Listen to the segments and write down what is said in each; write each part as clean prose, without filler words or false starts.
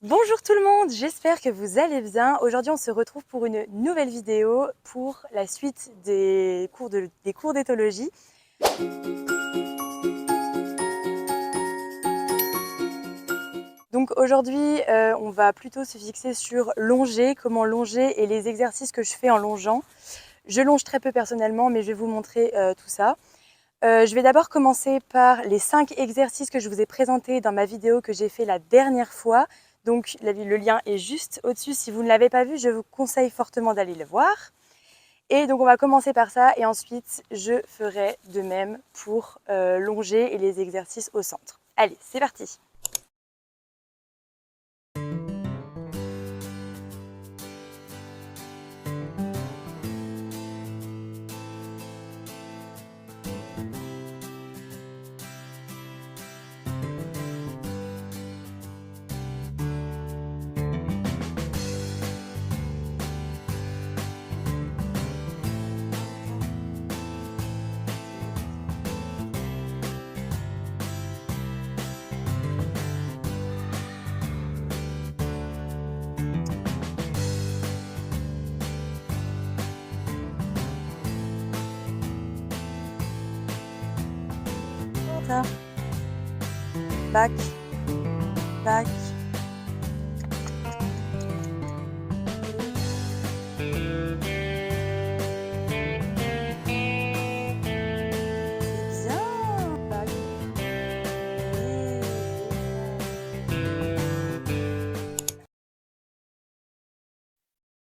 Bonjour tout le monde, j'espère que vous allez bien. Aujourd'hui, on se retrouve pour une nouvelle vidéo pour la suite des cours d'éthologie. Donc aujourd'hui, on va plutôt se fixer sur longer, comment longer et les exercices que je fais en longeant. Je longe très peu personnellement, mais je vais vous montrer tout ça. Je vais d'abord commencer par les 5 exercices que je vous ai présentés dans ma vidéo que j'ai fait la dernière fois. Donc le lien est juste au-dessus. Si vous ne l'avez pas vu, je vous conseille fortement d'aller le voir. Et donc on va commencer par ça et ensuite je ferai de même pour longer et les exercices au centre. Allez, c'est parti! Back, back. Bien. Back.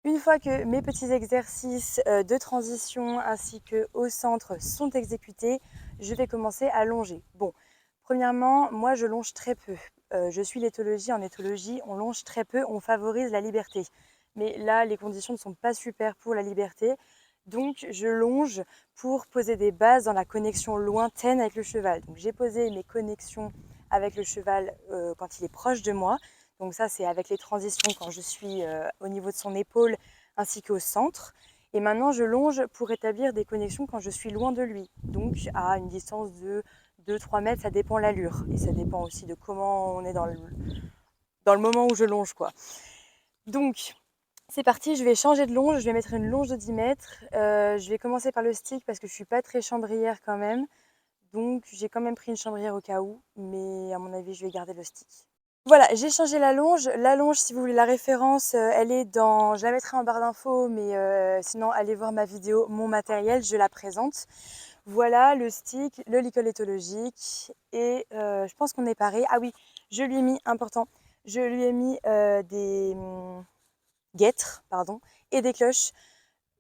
Une fois que mes petits exercices de transition ainsi que au centre sont exécutés, je vais commencer à longer. Bon, premièrement, moi je longe très peu. Je suis l'éthologie. En éthologie, on longe très peu, on favorise la liberté. Mais là, les conditions ne sont pas super pour la liberté. Donc, je longe pour poser des bases dans la connexion lointaine avec le cheval. Donc, j'ai posé mes connexions avec le cheval quand il est proche de moi. Donc ça, c'est avec les transitions quand je suis au niveau de son épaule ainsi qu'au centre. Et maintenant, je longe pour établir des connexions quand je suis loin de lui. Donc à une distance de 2-3 mètres, ça dépend de l'allure. Et ça dépend aussi de comment on est dans le moment où je longe, quoi. Donc, c'est parti, je vais changer de longe. Je vais mettre une longe de 10 mètres. Je vais commencer par le stick parce que je ne suis pas très chambrière quand même. Donc, j'ai quand même pris une chambrière au cas où. Mais à mon avis, je vais garder le stick. Voilà, j'ai changé la longe. La longe, si vous voulez la référence, elle est dans... Je la mettrai en barre d'infos, mais sinon, allez voir ma vidéo, mon matériel, je la présente. Voilà, le stick, le licol éthologique. Et je pense qu'on est paré. Ah oui, je lui ai mis, important, je lui ai mis des guêtres, pardon, et des cloches.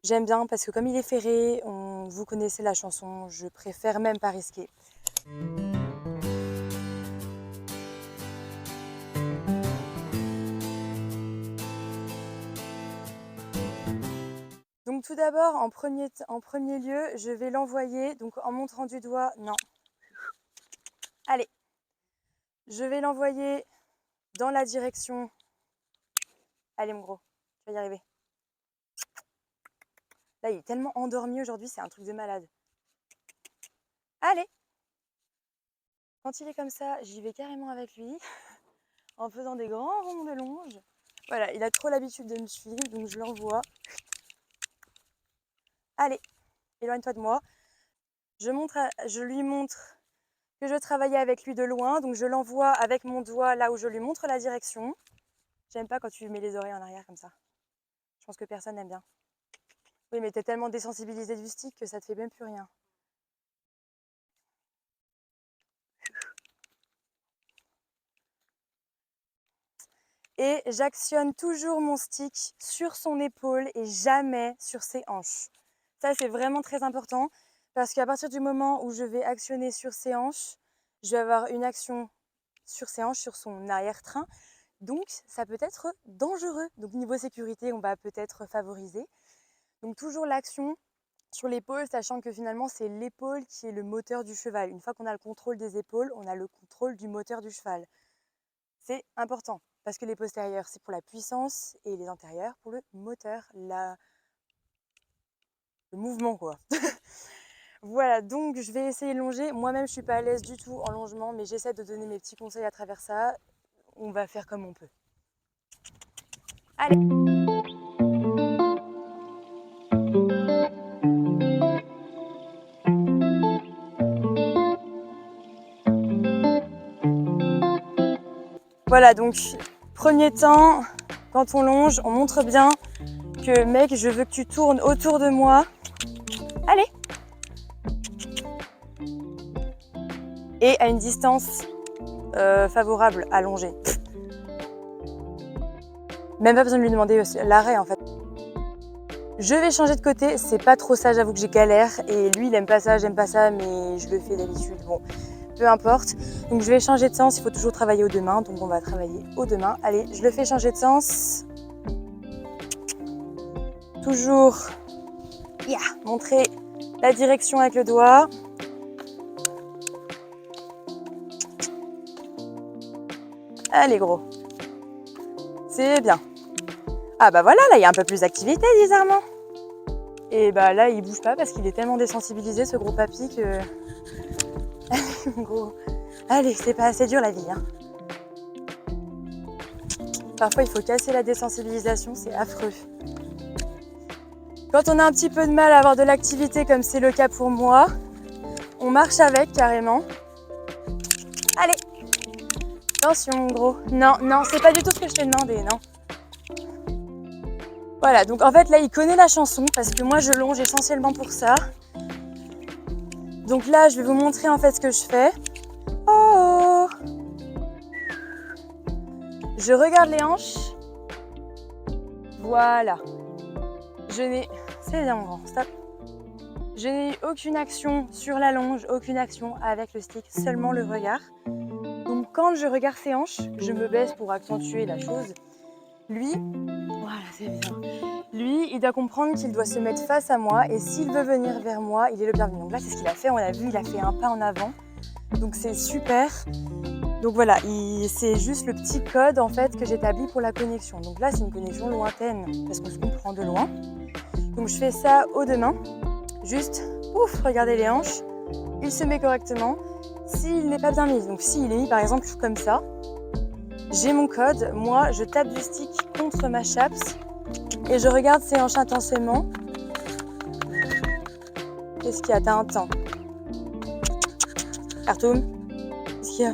J'aime bien parce que comme il est ferré, vous connaissez la chanson, je préfère même pas risquer. Donc tout d'abord, en premier lieu, je vais l'envoyer, donc en montrant du doigt, non. Allez, je vais l'envoyer dans la direction. Allez mon gros, tu vas y arriver. Là, il est tellement endormi aujourd'hui, c'est un truc de malade. Allez, quand il est comme ça, j'y vais carrément avec lui, en faisant des grands ronds de longe. Voilà, il a trop l'habitude de me suivre, donc je l'envoie. Allez, éloigne-toi de moi. Je lui montre que je travaillais avec lui de loin, donc je l'envoie avec mon doigt là où je lui montre la direction. J'aime pas quand tu mets les oreilles en arrière comme ça. Je pense que personne n'aime bien. Oui, mais t'es tellement désensibilisé du stick que ça te fait même plus rien. Et j'actionne toujours mon stick sur son épaule et jamais sur ses hanches. Ça, c'est vraiment très important parce qu'à partir du moment où je vais actionner sur ses hanches, je vais avoir une action sur ses hanches, sur son arrière-train. Donc, ça peut être dangereux. Donc, niveau sécurité, on va peut-être favoriser. Donc, toujours l'action sur l'épaule, sachant que finalement, c'est l'épaule qui est le moteur du cheval. Une fois qu'on a le contrôle des épaules, on a le contrôle du moteur du cheval. C'est important parce que les postérieurs, c'est pour la puissance et les antérieurs pour le moteur, le mouvement, quoi. Voilà, donc je vais essayer de longer. Moi-même, je ne suis pas à l'aise du tout en longement, mais j'essaie de donner mes petits conseils à travers ça. On va faire comme on peut. Allez. Voilà, donc premier temps, quand on longe, on montre bien que mec, je veux que tu tournes autour de moi. Allez. Et à une distance favorable à longer. Même pas besoin de lui demander l'arrêt en fait. Je vais changer de côté, c'est pas trop ça, j'avoue que j'ai galère. Et lui, il aime pas ça, j'aime pas ça, mais je le fais d'habitude. Bon, peu importe. Donc je vais changer de sens, il faut toujours travailler aux deux mains. Donc on va travailler aux deux mains. Allez, je le fais changer de sens. Toujours montrer la direction avec le doigt. Allez gros, c'est bien. Ah bah voilà, là il y a un peu plus d'activité bizarrement. Et bah là il bouge pas parce qu'il est tellement désensibilisé ce gros papy que... Gros. Allez, c'est pas assez dur la vie. Hein. Parfois il faut casser la désensibilisation, c'est affreux. Quand on a un petit peu de mal à avoir de l'activité comme c'est le cas pour moi, on marche avec carrément. Allez. Attention gros. Non, non, c'est pas du tout ce que je t'ai demandé, non. Voilà, donc en fait là il connaît la chanson parce que moi je longe essentiellement pour ça. Donc là je vais vous montrer en fait ce que je fais. Oh, je regarde les hanches. Voilà. Je n'ai... C'est bien mon grand, stop. Je n'ai eu aucune action sur la longe, aucune action avec le stick, seulement le regard. Donc quand je regarde ses hanches, je me baisse pour accentuer la chose. Lui, voilà, c'est bien. Lui, il doit comprendre qu'il doit se mettre face à moi et s'il veut venir vers moi, il est le bienvenu. Donc là, c'est ce qu'il a fait. On a vu, il a fait un pas en avant. Donc c'est super. Donc voilà, c'est juste le petit code en fait que j'établis pour la connexion. Donc là, c'est une connexion lointaine parce qu'on se comprend de loin. Donc je fais ça aux deux mains. Juste, ouf, regardez les hanches. Il se met correctement. S'il n'est pas bien mis, donc s'il est mis par exemple comme ça, j'ai mon code. Moi, je tape du stick contre ma chaps et je regarde ses hanches intensément. Qu'est-ce qu'il y a? T'as un temps. Artoum, qu'est-ce qu'il y a?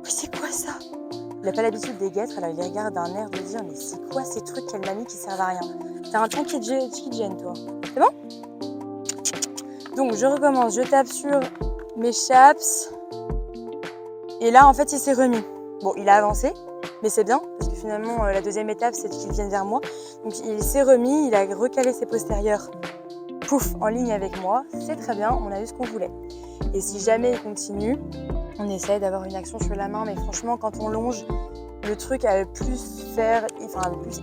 Oui, c'est quoi ça? Il n'a pas l'habitude des guêtres, alors il regarde d'un air de dire mais c'est quoi ces trucs qu'elle m'a mis qui servent à rien? T'as un temps qui te gêne, toi. C'est bon? Donc je recommence, je tape sur mes chaps. Et là, en fait, il s'est remis. Bon, il a avancé, mais c'est bien, parce que finalement, la deuxième étape, c'est qu'il vienne vers moi. Donc, il s'est remis, il a recalé ses postérieurs, pouf, en ligne avec moi. C'est très bien, on a eu ce qu'on voulait. Et si jamais il continue, on essaie d'avoir une action sur la main. Mais franchement, quand on longe, le truc à le plus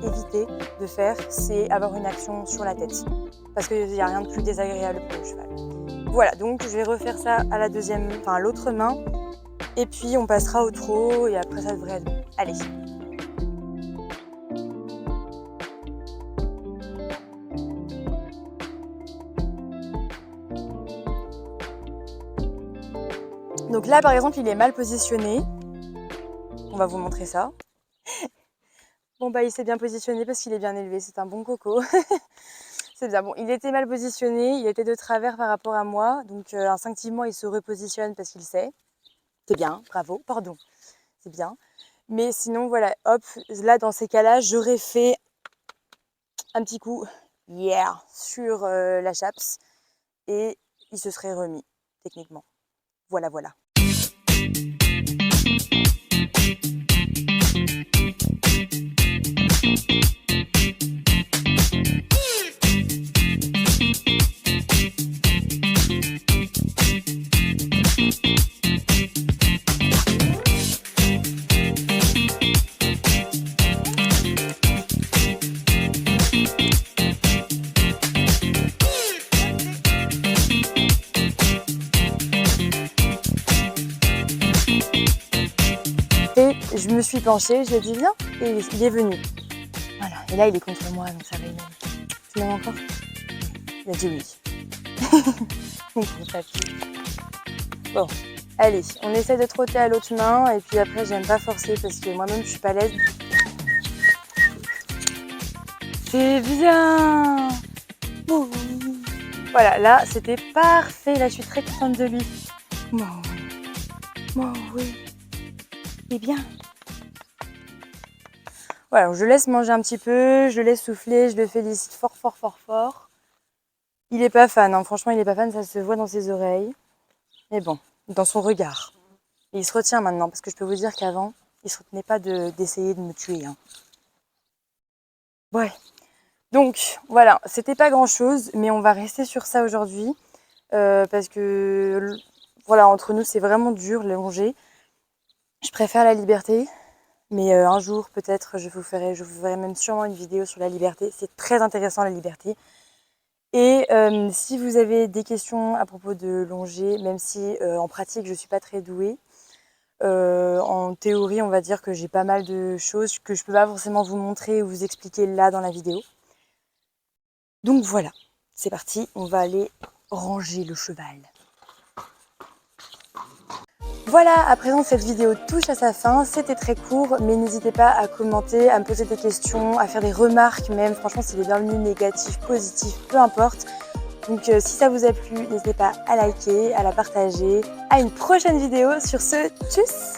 éviter de faire, c'est avoir une action sur la tête. Parce qu'il n'y a rien de plus désagréable pour le cheval. Voilà, donc je vais refaire ça à l'autre main. Et puis on passera au trot et après ça devrait être bon. Allez. Donc là par exemple il est mal positionné. On va vous montrer ça. Bon bah il s'est bien positionné parce qu'il est bien élevé, c'est un bon coco. C'est bien. Bon, il était mal positionné, il était de travers par rapport à moi. Donc instinctivement il se repositionne parce qu'il sait. C'est bien, bravo, pardon, c'est bien. Mais sinon, voilà, hop, là, dans ces cas-là, j'aurais fait un petit coup, sur la chaps et il se serait remis, techniquement. Voilà, voilà. Je me suis penchée, je lui ai dit viens, et il est venu. Voilà, et là il est contre moi, donc ça va aimer. Tu m'aimes encore? Il a dit oui. Mon gros papy. Bon, allez, on essaie de trotter à l'autre main, et puis après j'aime pas forcer parce que moi-même je suis pas laide. C'est bien. Oh oui. Voilà, là, c'était parfait. Là, je suis très contente de lui. Oh oui. Oh oui. C'est bien. Voilà, donc je le laisse manger un petit peu, je le laisse souffler, je le félicite fort, fort, fort, fort. Il est pas fan, hein. Franchement, il est pas fan, ça se voit dans ses oreilles. Mais bon, dans son regard. Et il se retient maintenant, parce que je peux vous dire qu'avant, il se retenait pas d'essayer de me tuer, hein. Ouais. Donc, voilà, c'était pas grand-chose, mais on va rester sur ça aujourd'hui. Parce que, voilà, entre nous, c'est vraiment dur, le longer. Je préfère la liberté. Mais un jour, peut-être, je vous ferai même sûrement une vidéo sur la liberté. C'est très intéressant, la liberté. Et si vous avez des questions à propos de longer, même si en pratique, je ne suis pas très douée, en théorie, on va dire que j'ai pas mal de choses que je ne peux pas forcément vous montrer ou vous expliquer là dans la vidéo. Donc voilà, c'est parti, on va aller ranger le cheval. Voilà, à présent cette vidéo touche à sa fin, c'était très court, mais n'hésitez pas à commenter, à me poser des questions, à faire des remarques même, franchement c'est les bienvenus, négatifs, positifs, peu importe. Donc si ça vous a plu, n'hésitez pas à liker, à la partager. À une prochaine vidéo, sur ce, tchuss!